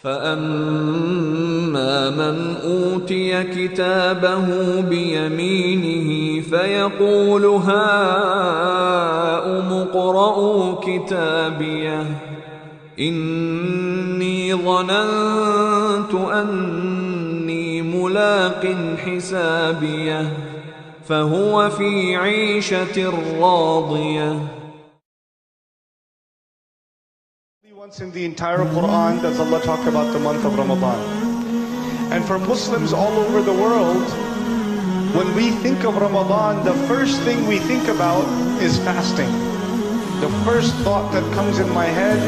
فأما من أوتي كتابه بيمينه فيقول هاؤم اقرءوا كتابيه إني ظننت أني ملاق حسابيه فهو في عيشة راضية. Once in the entire Quran does Allah talk about the month of Ramadan. And for Muslims all over the world, when we think of Ramadan, the first thing we think about is fasting. The first thought that comes in my head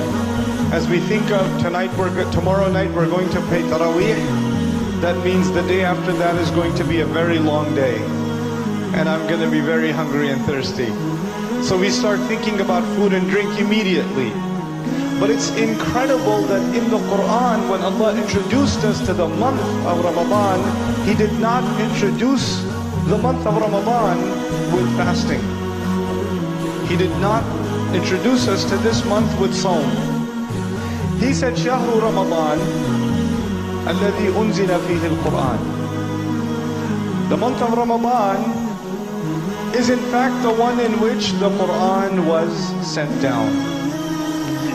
as we think of tomorrow night we're going to pray Taraweeh, that means the day after that is going to be a very long day. And I'm going to be very hungry and thirsty. So we start thinking about food and drink immediately. But it's incredible that in the Quran, when Allah introduced us to the month of Ramadan, He did not introduce the month of Ramadan with fasting. He did not introduce us to this month with Sawm. He said, Shahru Ramadan, alladhi unzila fihi al-Quran. The month of Ramadan is in fact the one in which the Quran was sent down.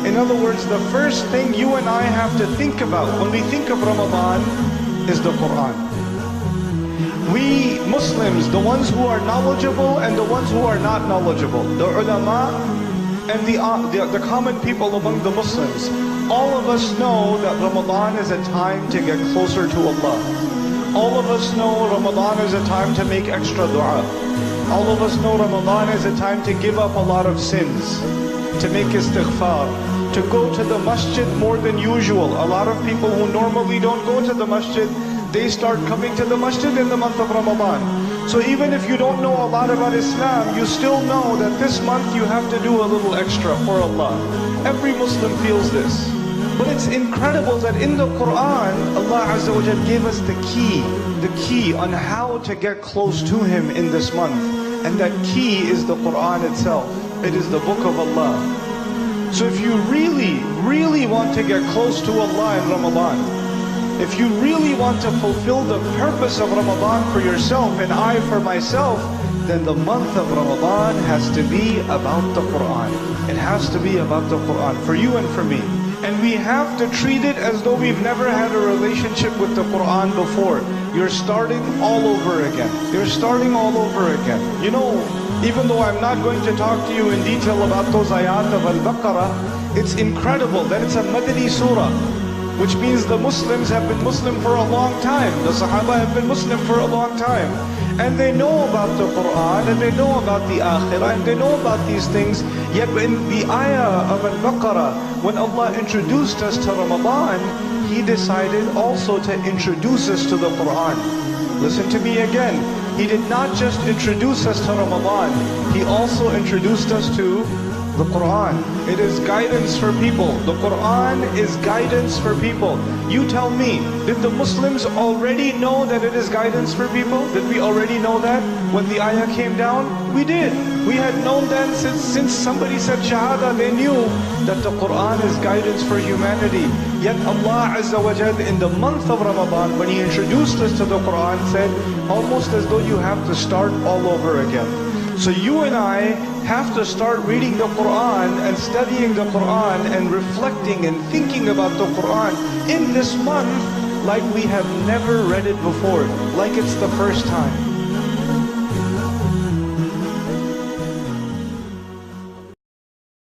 In other words, the first thing you and I have to think about when we think of Ramadan is the Quran. We Muslims, the ones who are knowledgeable and the ones who are not knowledgeable, the ulama and the common people among the Muslims, all of us know that Ramadan is a time to get closer to Allah. All of us know Ramadan is a time to make extra dua. All of us know Ramadan is a time to give up a lot of sins, to make istighfar, to go to the masjid more than usual. A lot of people who normally don't go to the masjid, they start coming to the masjid in the month of Ramadan. So even if you don't know a lot about Islam, you still know that this month you have to do a little extra for Allah. Every Muslim feels this. But it's incredible that in the Quran, Allah Azza wa Jal gave us the key on how to get close to Him in this month. And that key is the Quran itself. It is the book of Allah. So if you really want to get close to Allah in Ramadan, if you really want to fulfill the purpose of Ramadan for yourself and I for myself, then the month of Ramadan has to be about the Quran. It has to be about the Quran for you and for me. And we have to treat it as though we've never had a relationship with the Quran before. You're starting all over again. You're starting all over again. You know, even though I'm not going to talk to you in detail about those ayat of Al-Baqarah, it's incredible that it's a Madani surah, which means the Muslims have been Muslim for a long time. The Sahaba have been Muslim for a long time. And they know about the Quran, and they know about the Akhirah, and they know about these things. Yet in the ayah of Al-Baqarah, when Allah introduced us to Ramadan, He decided also to introduce us to the Quran. Listen to me again. He did not just introduce us to Ramadan, He also introduced us to the Quran. It is guidance for people. The Quran is guidance for people. You tell me, did the Muslims already know that it is guidance for people? Did we already know that when the ayah came down? We did. We had known that since somebody said Shahada, they knew that the Quran is guidance for humanity. Yet Allah Azza wa Jal in the month of Ramadan, when He introduced us to the Quran, said almost as though you have to start all over again. So you and I have to start reading the Quran and studying the Quran and reflecting and thinking about the Quran in this month like we have never read it before, like it's the first time.